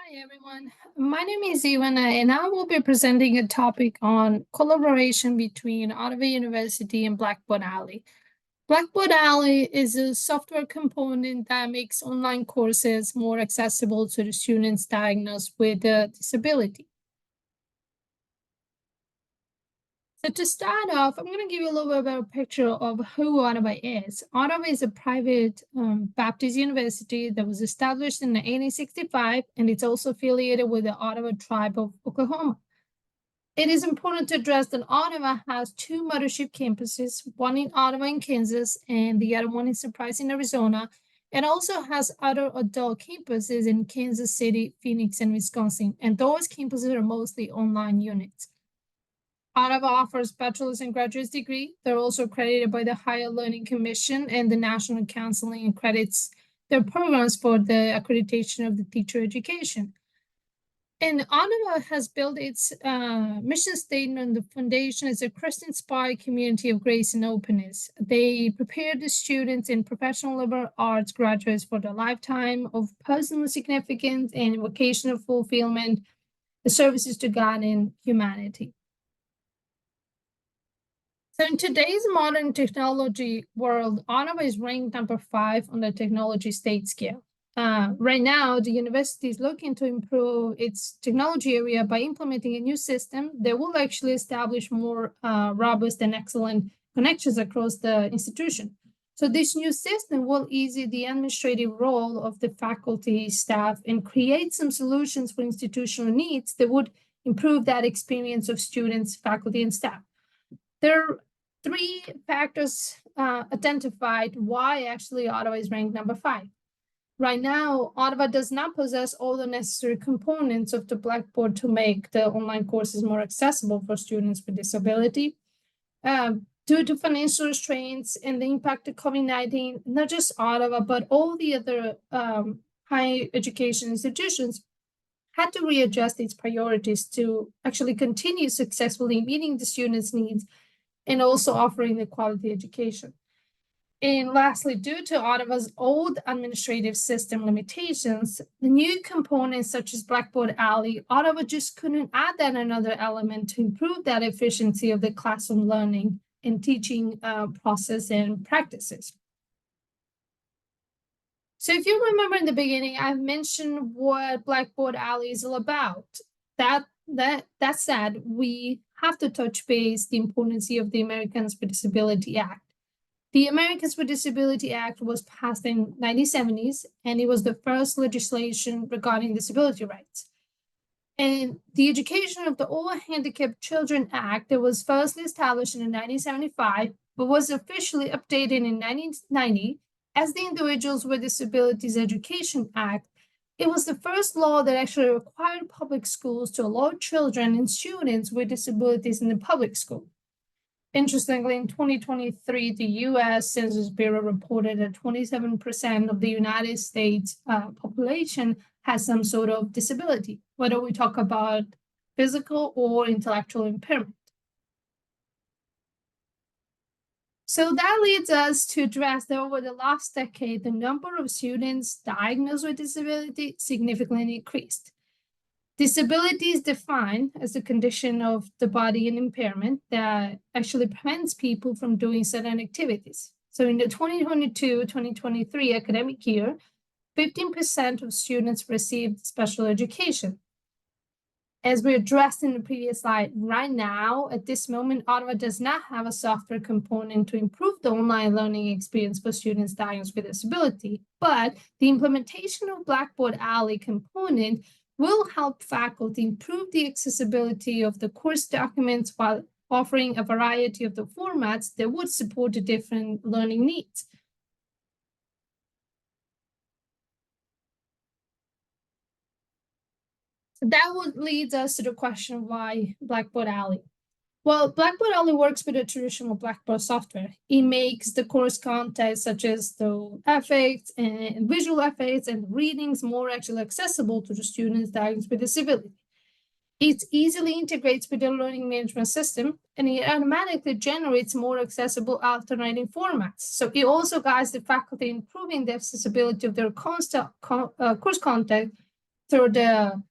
Hi everyone, my name is Ivana and I will be presenting a topic on collaboration between Ottawa University and Blackboard Alley. Blackboard Alley is a software component that makes online courses more accessible to the students diagnosed with a disability. So to start off, I'm going to give you a little bit of a picture of who Ottawa is. Ottawa is a private Baptist university that was established in 1865, and it's also affiliated with the Ottawa tribe of Oklahoma. It is important to address that Ottawa has two mothership campuses, one in Ottawa in Kansas and the other one in Surprise in Arizona. It also has other adult campuses in Kansas City, Phoenix, and Wisconsin, and those campuses are mostly online units. Ottawa offers bachelor's and graduate degree. They're also accredited by the Higher Learning Commission and the National Counseling accredits their programs for the accreditation of the teacher education. And Ottawa has built its mission statement. The foundation is a Christian-inspired community of grace and openness. They prepare the students and professional liberal arts graduates for the lifetime of personal significance and vocational fulfillment, the services to God and humanity. So in today's modern technology world, Ottawa is ranked number 5 on the technology state scale. Right now, the university is looking to improve its technology area by implementing a new system that will actually establish more robust and excellent connections across the institution. So this new system will ease the administrative role of the faculty, staff, and create some solutions for institutional needs that would improve that experience of students, faculty, and staff. There are 3 factors identified why actually Ottawa is ranked number 5. Right now, Ottawa does not possess all the necessary components of the Blackboard to make the online courses more accessible for students with disability. Due to financial restraints and the impact of COVID-19, not just Ottawa, but all the other higher education institutions had to readjust its priorities to actually continue successfully meeting the students' needs and also offering the quality education. And lastly, due to Ottawa's old administrative system limitations, the new components such as Blackboard Alley, Ottawa just couldn't add that another element to improve that efficiency of the classroom learning and teaching process and practices. So if you remember in the beginning, I mentioned what Blackboard Alley is all about. That said, we have to touch base the importance of the Americans with Disability Act. The Americans with Disability Act was passed in 1970s, and it was the first legislation regarding disability rights. And the Education of the All Handicapped Children Act that was first established in 1975, but was officially updated in 1990 as the Individuals with Disabilities Education Act. It was the first law that actually required public schools to allow children and students with disabilities in the public school. Interestingly, in 2023, the U.S. Census Bureau reported that 27% of the United States population has some sort of disability, whether we talk about physical or intellectual impairment. So that leads us to address that over the last decade, the number of students diagnosed with disability significantly increased. Disability is defined as a condition of the body and impairment that actually prevents people from doing certain activities. So in the 2022-2023 academic year, 15% of students received special education. As we addressed in the previous slide, right now, at this moment, Ottawa does not have a software component to improve the online learning experience for students diagnosed with disability, but the implementation of Blackboard Alley component will help faculty improve the accessibility of the course documents while offering a variety of the formats that would support the different learning needs. So that would lead us to the question, why Blackboard Alley? Well, Blackboard Alley works with the traditional Blackboard software. It makes the course content, such as the effects and visual effects and readings, more actually accessible to the students diagnosed with disability. It easily integrates with the learning management system, and it automatically generates more accessible alternating formats. So it also guides the faculty in improving the accessibility of their course content through the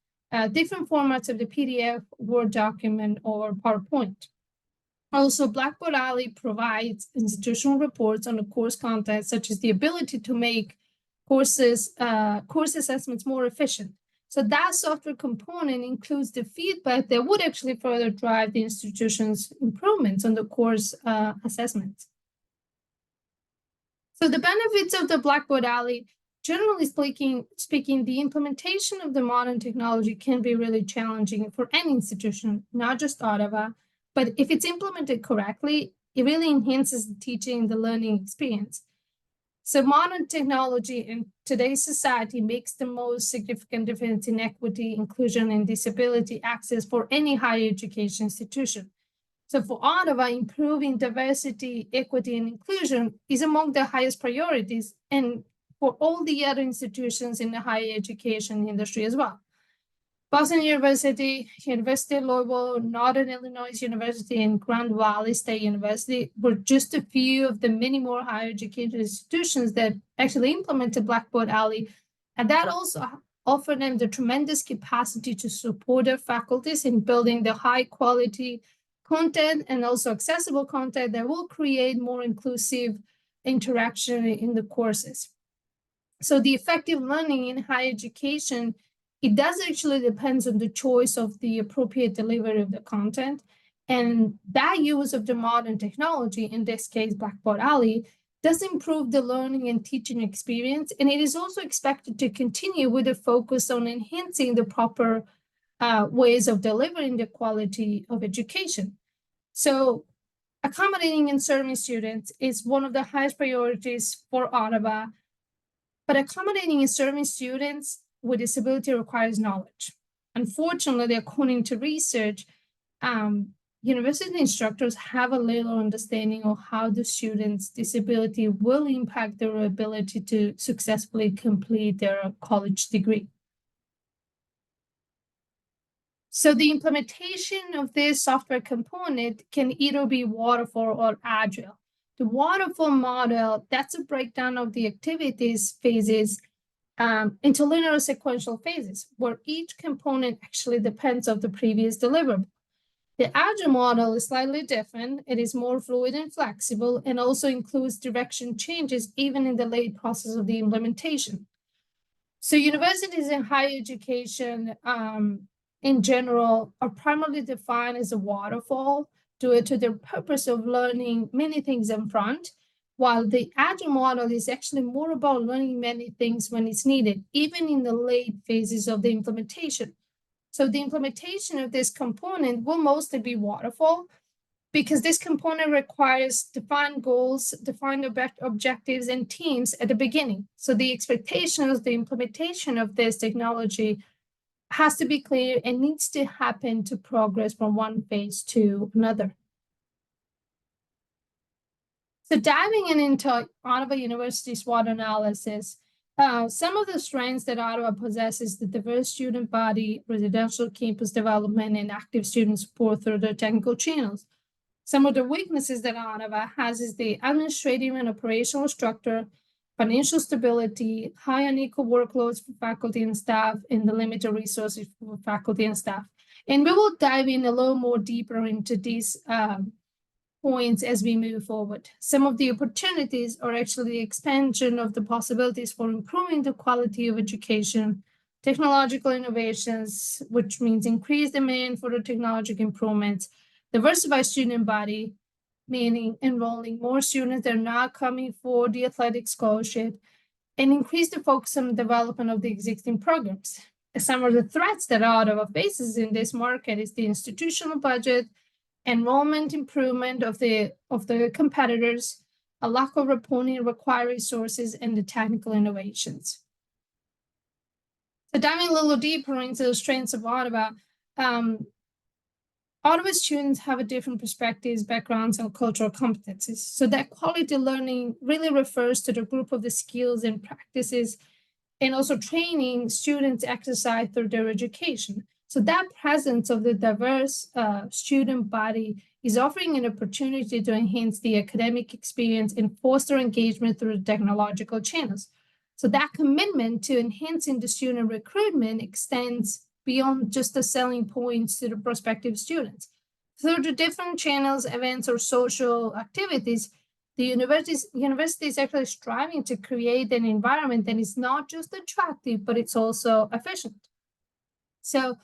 different formats of the PDF, Word document, or PowerPoint. Also, Blackboard Alley provides institutional reports on the course content, such as the ability to make course assessments more efficient. So that software component includes the feedback that would actually further drive the institution's improvements on the course assessments. So the benefits of the Blackboard Alley, generally speaking, the implementation of the modern technology can be really challenging for any institution, not just Ottawa, but if it's implemented correctly, it really enhances the teaching and the learning experience. So modern technology in today's society makes the most significant difference in equity, inclusion, and disability access for any higher education institution. So for Ottawa, improving diversity, equity, and inclusion is among the highest priorities, and for all the other institutions in the higher education industry as well. Boston University, University of Louisville, Northern Illinois University, and Grand Valley State University were just a few of the many more higher education institutions that actually implemented Blackboard Alley, and that also offered them the tremendous capacity to support their faculties in building the high quality content and also accessible content that will create more inclusive interaction in the courses. So the effective learning in higher education, it does actually depends on the choice of the appropriate delivery of the content. And that use of the modern technology, in this case, Blackboard Alley, does improve the learning and teaching experience. And it is also expected to continue with a focus on enhancing the proper ways of delivering the quality of education. So accommodating and serving students is one of the highest priorities for Ottawa, but accommodating and serving students with disability requires knowledge. Unfortunately, according to research, university instructors have a little understanding of how the students' disability will impact their ability to successfully complete their college degree. So the implementation of this software component can either be waterfall or agile. The waterfall model, that's a breakdown of the activities phases into linear sequential phases, where each component actually depends on the previous deliverable. The agile model is slightly different. It is more fluid and flexible, and also includes direction changes even in the late process of the implementation. So universities and higher education in general are primarily defined as a waterfall due to their purpose of learning many things in front, while the agile model is actually more about learning many things when it's needed, even in the late phases of the implementation. So the implementation of this component will mostly be waterfall, because this component requires defined goals, defined objectives, and teams at the beginning. So the expectations, the implementation of this technology has to be clear and needs to happen to progress from one phase to another. So diving into Ottawa University's SWOT analysis, some of the strengths that Ottawa possesses: the diverse student body, residential campus development, and active student support through their technical channels. Some of the weaknesses that Ottawa has is the administrative and operational structure, financial stability, high unequal workloads for faculty and staff, and the limited resources for faculty and staff. And we will dive in a little more deeper into these points as we move forward. Some of the opportunities are actually the expansion of the possibilities for improving the quality of education, technological innovations, which means increased demand for the technological improvements, diversified student body, meaning enrolling more students that are not coming for the athletic scholarship, and increase the focus on the development of the existing programs. Some of the threats that Ottawa faces in this market is the institutional budget, enrollment improvement of the competitors, a lack of reporting required resources, and the technical innovations. So diving a little deeper into the strengths of Ottawa, Ottawa students have a different perspectives, backgrounds, and cultural competencies. So that quality learning really refers to the group of the skills and practices, and also training students exercise through their education. So that presence of the diverse student body is offering an opportunity to enhance the academic experience and foster engagement through technological channels. So that commitment to enhancing the student recruitment extends beyond just the selling points to the prospective students. Through the different channels, events, or social activities, the university is actually striving to create an environment that is not just attractive, but it's also efficient. So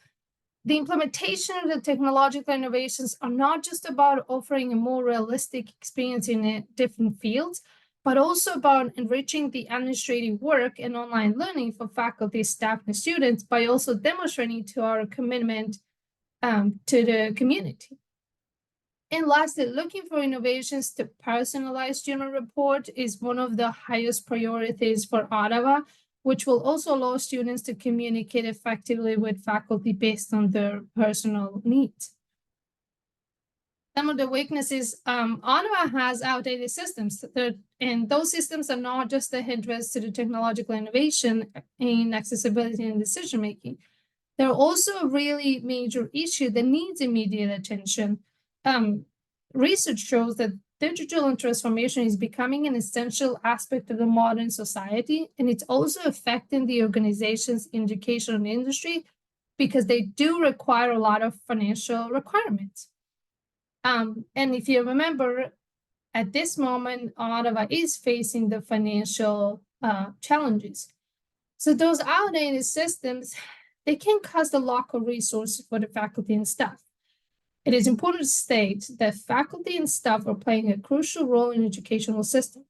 the implementation of the technological innovations are not just about offering a more realistic experience in different fields, but also about enriching the administrative work and online learning for faculty, staff, and students by also demonstrating to our commitment to the community. And lastly, looking for innovations to personalize student report is one of the highest priorities for Ottawa, which will also allow students to communicate effectively with faculty based on their personal needs. Some of the weaknesses, Ottawa has outdated systems, and those systems are not just a hindrance to the technological innovation in accessibility and decision-making. They're also a really major issue that needs immediate attention. Research shows that digital transformation is becoming an essential aspect of the modern society, and it's also affecting the organization's educational industry because they do require a lot of financial requirements. And if you remember, at this moment, Ottawa is facing the financial challenges. So those outdated systems, they can cause a lack of resources for the faculty and staff. It is important to state that faculty and staff are playing a crucial role in the educational system.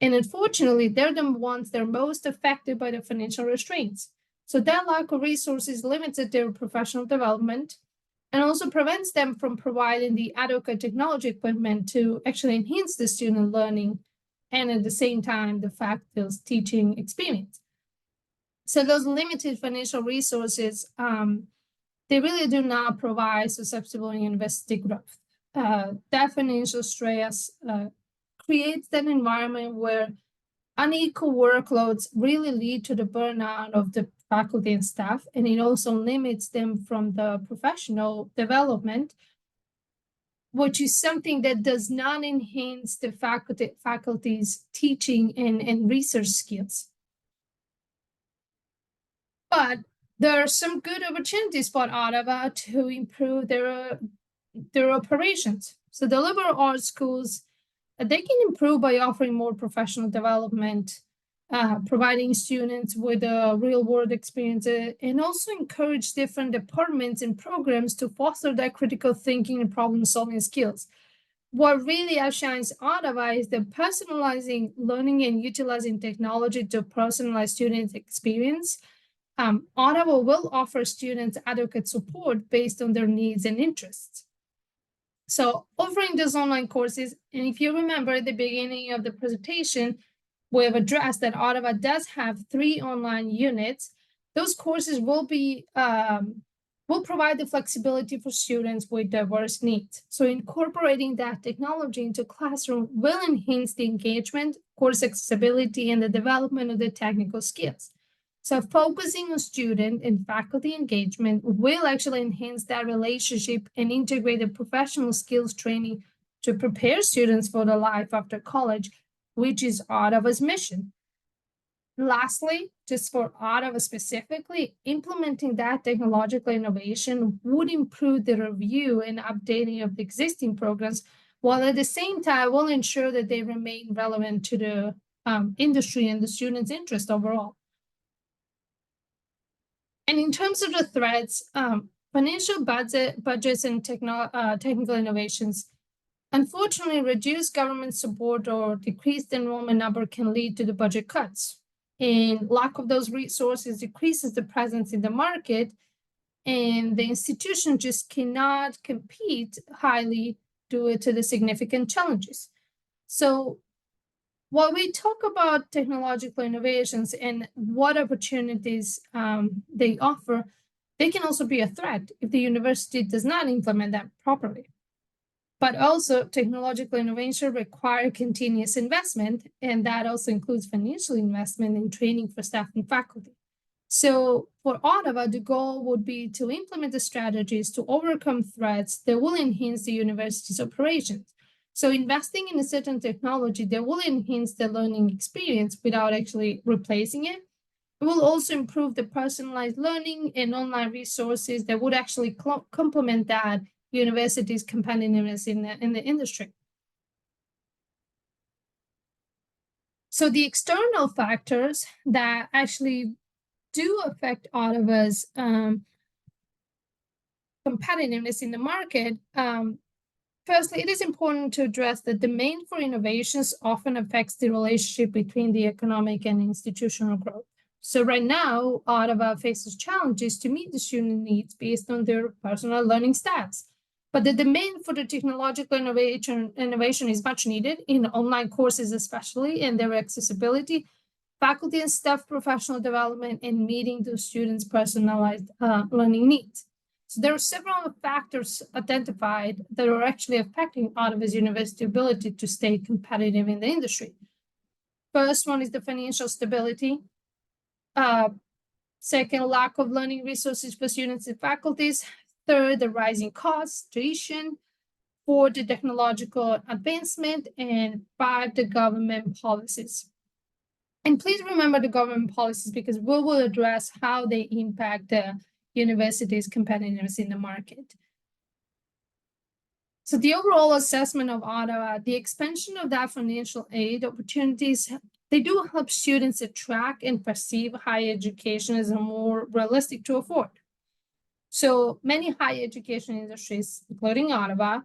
And unfortunately, they're the ones that are most affected by the financial restraints. So that lack of resources limits their professional development and also prevents them from providing the adequate technology equipment to actually enhance the student learning and at the same time, the faculty's teaching experience. So those limited financial resources, they really do not provide susceptible university growth. That financial stress creates an environment where unequal workloads really lead to the burnout of the faculty and staff, and it also limits them from the professional development, which is something that does not enhance the faculty's teaching and research skills. But there are some good opportunities for Ottawa to improve their operations. So the liberal arts schools, they can improve by offering more professional development, providing students with a real-world experience, and also encourage different departments and programs to foster that critical thinking and problem-solving skills. What really outshines Ottawa is the personalizing learning and utilizing technology to personalize students' experience. Ottawa will offer students adequate support based on their needs and interests. So offering these online courses, and if you remember at the beginning of the presentation, we have addressed that Ottawa does have 3 online units. Those courses will provide the flexibility for students with diverse needs. So incorporating that technology into classroom will enhance the engagement, course accessibility, and the development of the technical skills. So focusing on student and faculty engagement will actually enhance that relationship and integrate the professional skills training to prepare students for the life after college, which is Ottawa's mission. Lastly, just for Ottawa specifically, implementing that technological innovation would improve the review and updating of the existing programs, while at the same time will ensure that they remain relevant to the industry and the students' interest overall. And in terms of the threats, financial budgets and technical innovations, unfortunately, reduced government support or decreased enrollment number can lead to the budget cuts. And lack of those resources decreases the presence in the market, and the institution just cannot compete highly due to the significant challenges. So while we talk about technological innovations and what opportunities they offer, they can also be a threat if the university does not implement them properly. But also, technological innovation require continuous investment, and that also includes financial investment in training for staff and faculty. So for Ottawa, the goal would be to implement the strategies to overcome threats that will enhance the university's operations. So investing in a certain technology that will enhance the learning experience without actually replacing it. It will also improve the personalized learning and online resources that would actually complement that university's competitiveness in the industry. So the external factors that actually do affect Ottawa's competitiveness in the market, firstly, it is important to address that demand for innovations often affects the relationship between the economic and institutional growth. So right now, Ottawa faces challenges to meet the student needs based on their personal learning stats. But the demand for the technological innovation is much needed in online courses, especially, and their accessibility, faculty and staff professional development, and meeting the students' personalized learning needs. So there are several factors identified that are actually affecting Ottawa's university ability to stay competitive in the industry. First one is the financial stability. Second, lack of learning resources for students and faculties. Third, the rising costs, tuition. Four, the technological advancement. And five, the government policies. And please remember the government policies because we will address how they impact the university's competitiveness in the market. So the overall assessment of Ottawa, the expansion of that financial aid opportunities, they do help students attract and perceive higher education as a more realistic to afford. So many higher education industries, including Ottawa,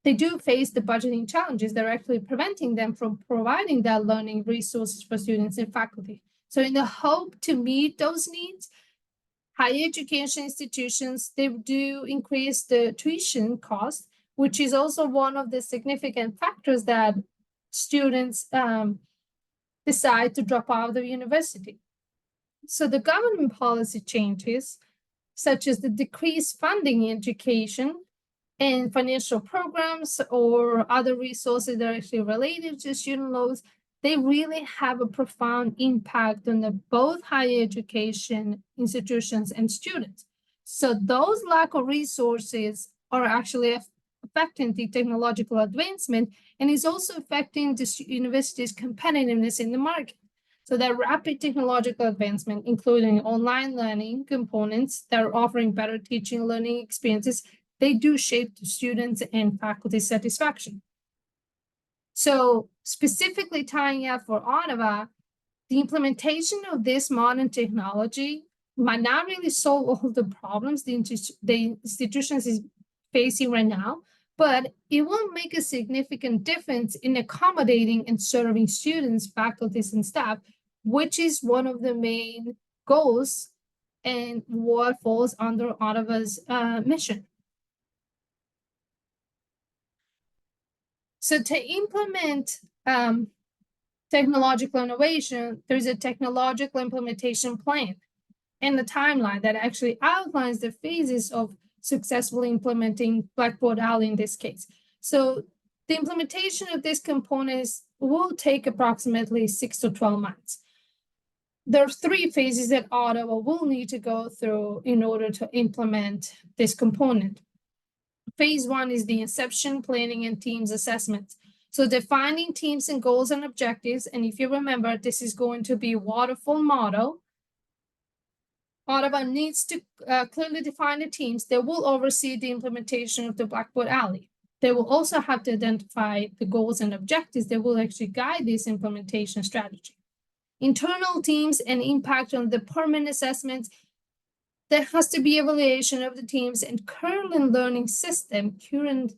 they do face the budgeting challenges that are actually preventing them from providing that learning resources for students and faculty. So in the hope to meet those needs, higher education institutions, they do increase the tuition cost, which is also one of the significant factors that students decide to drop out of the university. So the government policy changes, such as the decreased funding in education and financial programs or other resources that are actually related to student loans, they really have a profound impact on both higher education institutions and students. So those lack of resources are actually affecting the technological advancement and is also affecting the university's competitiveness in the market. So that rapid technological advancement, including online learning components that are offering better teaching and learning experiences, they do shape the students and faculty satisfaction. So specifically tying up for Ottawa, the implementation of this modern technology might not really solve all the problems the institutions is facing right now, but it will make a significant difference in accommodating and serving students, faculties, and staff, which is one of the main goals and what falls under Ottawa's mission. So to implement technological innovation, there's a technological implementation plan and the timeline that actually outlines the phases of successfully implementing Blackboard Alley in this case. So the implementation of these components will take approximately 6 to 12 months. There are 3 phases that Ottawa will need to go through in order to implement this component. Phase 1 is the inception, planning, and teams assessment. So defining teams and goals and objectives. And if you remember, this is going to be a waterfall model. Ottawa needs to clearly define the teams that will oversee the implementation of the Blackboard Alley. They will also have to identify the goals and objectives that will actually guide this implementation strategy. Internal teams and impact on the permanent assessments. There has to be evaluation of the teams and current learning system, current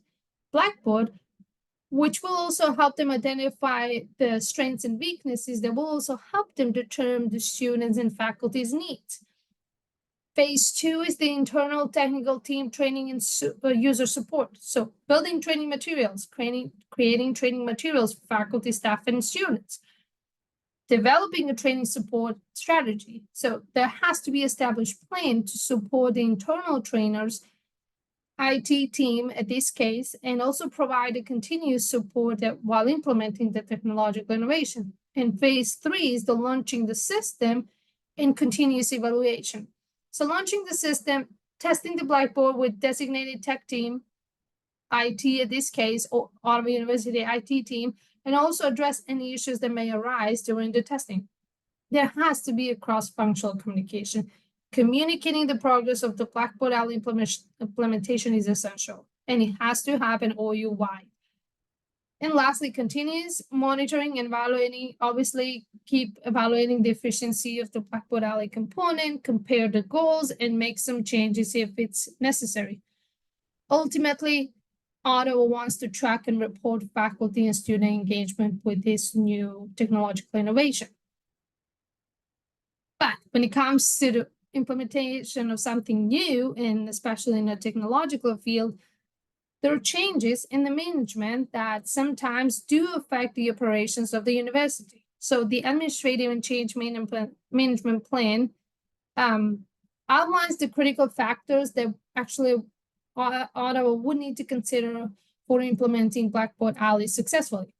Blackboard, which will also help them identify the strengths and weaknesses that will also help them determine the students' and faculty's needs. Phase 2 is the internal technical team training and user support. So building training materials, creating training materials for faculty, staff, and students. Developing a training support strategy. So there has to be established plan to support the internal trainers, IT team at this case, and also provide a continuous support while implementing the technological innovation. And phase 3 is the launching the system and continuous evaluation. So launching the system, testing the Blackboard with designated tech team, IT, in this case, or Ottawa University IT team, and also address any issues that may arise during the testing. There has to be a cross-functional communication. Communicating the progress of the Blackboard Alley implementation is essential, and it has to happen OU-wide. And lastly, continuous monitoring and evaluating, obviously keep evaluating the efficiency of the Blackboard Alley component, compare the goals, and make some changes if it's necessary. Ultimately, Ottawa wants to track and report faculty and student engagement with this new technological innovation. But when it comes to the implementation of something new, and especially in a technological field, there are changes in the management that sometimes do affect the operations of the university. So the administrative and change management plan outlines the critical factors that actually Ottawa would need to consider for implementing Blackboard Alley successfully.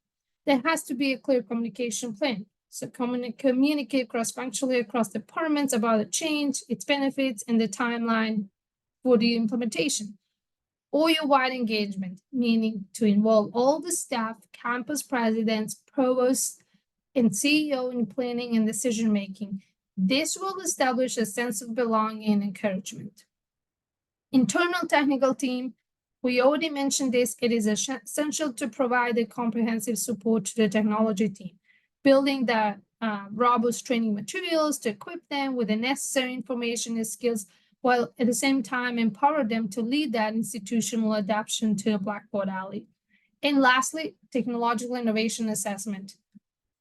There has to be a clear communication plan. So communicate cross-functionally across departments about the change, its benefits, and the timeline for the implementation. OU-wide engagement, meaning to involve all the staff, campus presidents, provosts, and CEO in planning and decision-making. This will establish a sense of belonging and encouragement. Internal technical team, we already mentioned this, it is essential to provide a comprehensive support to the technology team, building the robust training materials to equip them with the necessary information and skills, while at the same time empower them to lead that institutional adoption to the Blackboard Alley. And lastly, technological innovation assessment.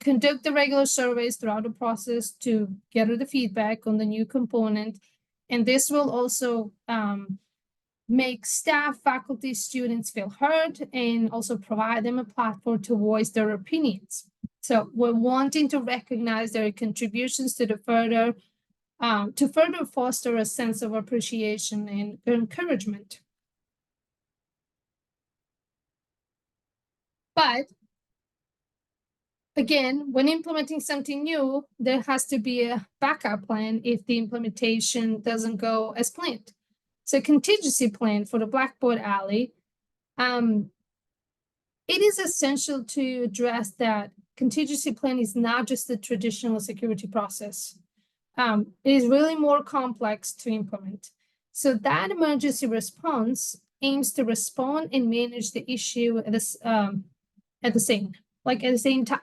Conduct the regular surveys throughout the process to gather the feedback on the new component. And this will also make staff, faculty, students feel heard, and also provide them a platform to voice their opinions. So we're wanting to recognize their contributions to further foster a sense of appreciation and encouragement. But again, when implementing something new, there has to be a backup plan if the implementation doesn't go as planned. So contingency plan for the Blackboard Alley, it is essential to address that contingency plan is not just a traditional security process. It is really more complex to implement. So that emergency response aims to respond and manage the issue at the same time.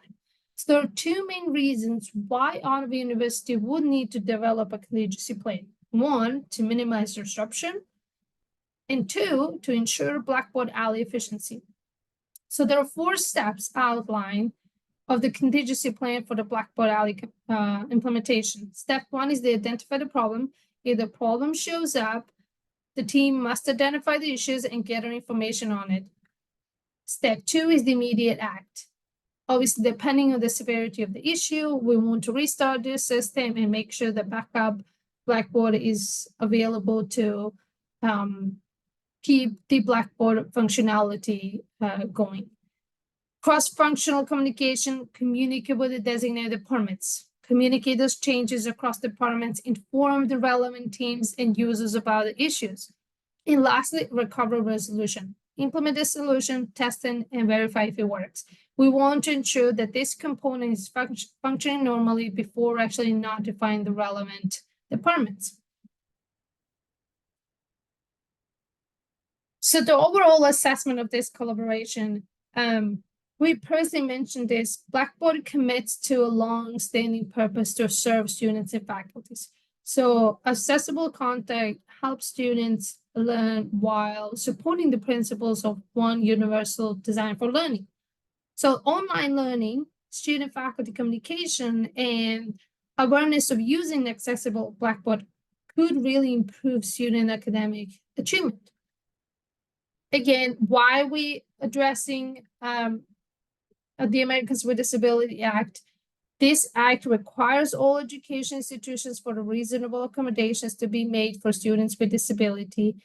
So there are two main reasons why Ottawa University would need to develop a contingency plan. One, to minimize disruption, and two, to ensure Blackboard Alley efficiency. So there are 4 steps outlined of the contingency plan for the Blackboard Alley implementation. Step 1 is to identify the problem. If the problem shows up, the team must identify the issues and gather information on it. Step 2 is the immediate act. Obviously, depending on the severity of the issue, we want to restart the system and make sure that backup Blackboard is available to keep the Blackboard functionality going. Cross-functional communication, communicate with the designated departments, communicate those changes across departments, inform the relevant teams and users about the issues. And lastly, recovery resolution. Implement the solution, test it, and verify if it works. We want to ensure that this component is functioning normally before actually notifying the relevant departments. So the overall assessment of this collaboration, we personally mentioned this, Blackboard commits to a long-standing purpose to serve students and faculties. So accessible content helps students learn while supporting the principles of one universal design for learning. So online learning, student-faculty communication, and awareness of using accessible Blackboard could really improve student academic achievement. Again, why are we addressing the Americans with Disability Act? This act requires all education institutions for the reasonable accommodations to be made for students with disability.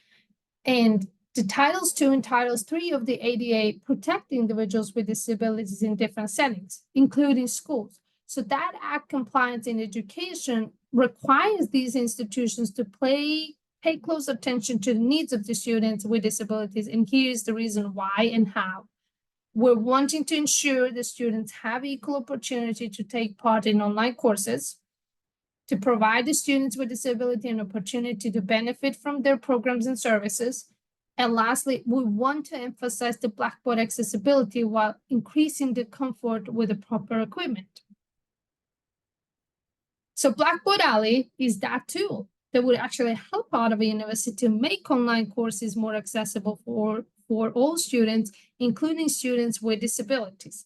And the Titles II and Titles III of the ADA protect individuals with disabilities in different settings, including schools. So that act compliance in education requires these institutions to play pay close attention to the needs of the students with disabilities, and here's the reason why and how. We're wanting to ensure the students have equal opportunity to take part in online courses, to provide the students with disability an opportunity to benefit from their programs and services. And lastly, we want to emphasize the Blackboard accessibility while increasing the comfort with the proper equipment. So Blackboard Alley is that tool that would actually help Ottawa University to make online courses more accessible for all students, including students with disabilities.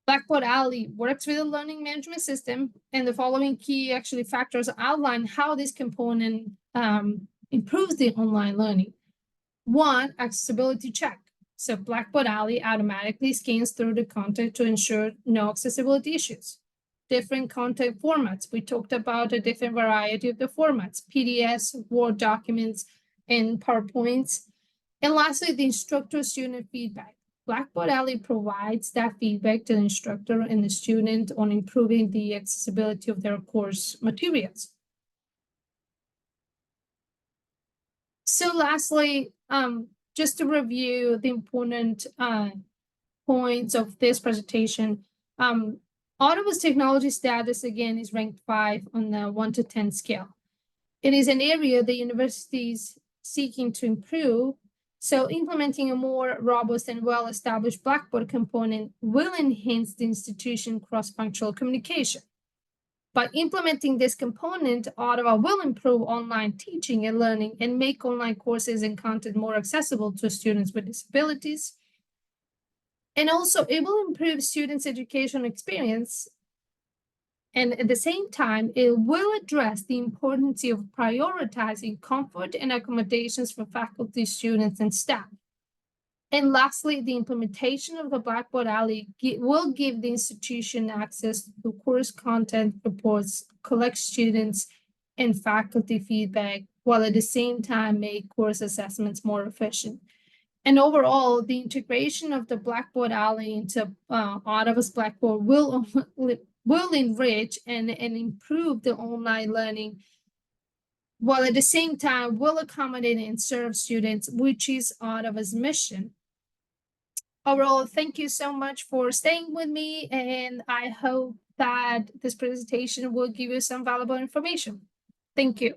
Blackboard Alley works with a learning management system, and the following key factors outline how this component improves the online learning. One, accessibility check. So Blackboard Alley automatically scans through the content to ensure no accessibility issues. Different content formats. We talked about a different variety of the formats, PDFs, Word documents, and PowerPoints. And lastly, the instructor-student feedback. Blackboard Alley provides that feedback to the instructor and the student on improving the accessibility of their course materials. So lastly, just to review the important points of this presentation, Ottawa's technology status again is ranked 5 on the 1 to 10 scale. It is an area the university is seeking to improve. So implementing a more robust and well-established Blackboard component will enhance the institution's cross-functional communication. By implementing this component, Ottawa will improve online teaching and learning and make online courses and content more accessible to students with disabilities. And also, it will improve students' educational experience. And at the same time, it will address the importance of prioritizing comfort and accommodations for faculty, students, and staff. And lastly, the implementation of the Blackboard Alley will give the institution access to course content reports, collect students and faculty feedback, while at the same time make course assessments more efficient. And overall, the integration of the Blackboard Alley into Ottawa's Blackboard will enrich and improve the online learning, while at the same time will accommodate and serve students, which is Ottawa's mission. Overall, thank you so much for staying with me, and I hope that this presentation will give you some valuable information. Thank you.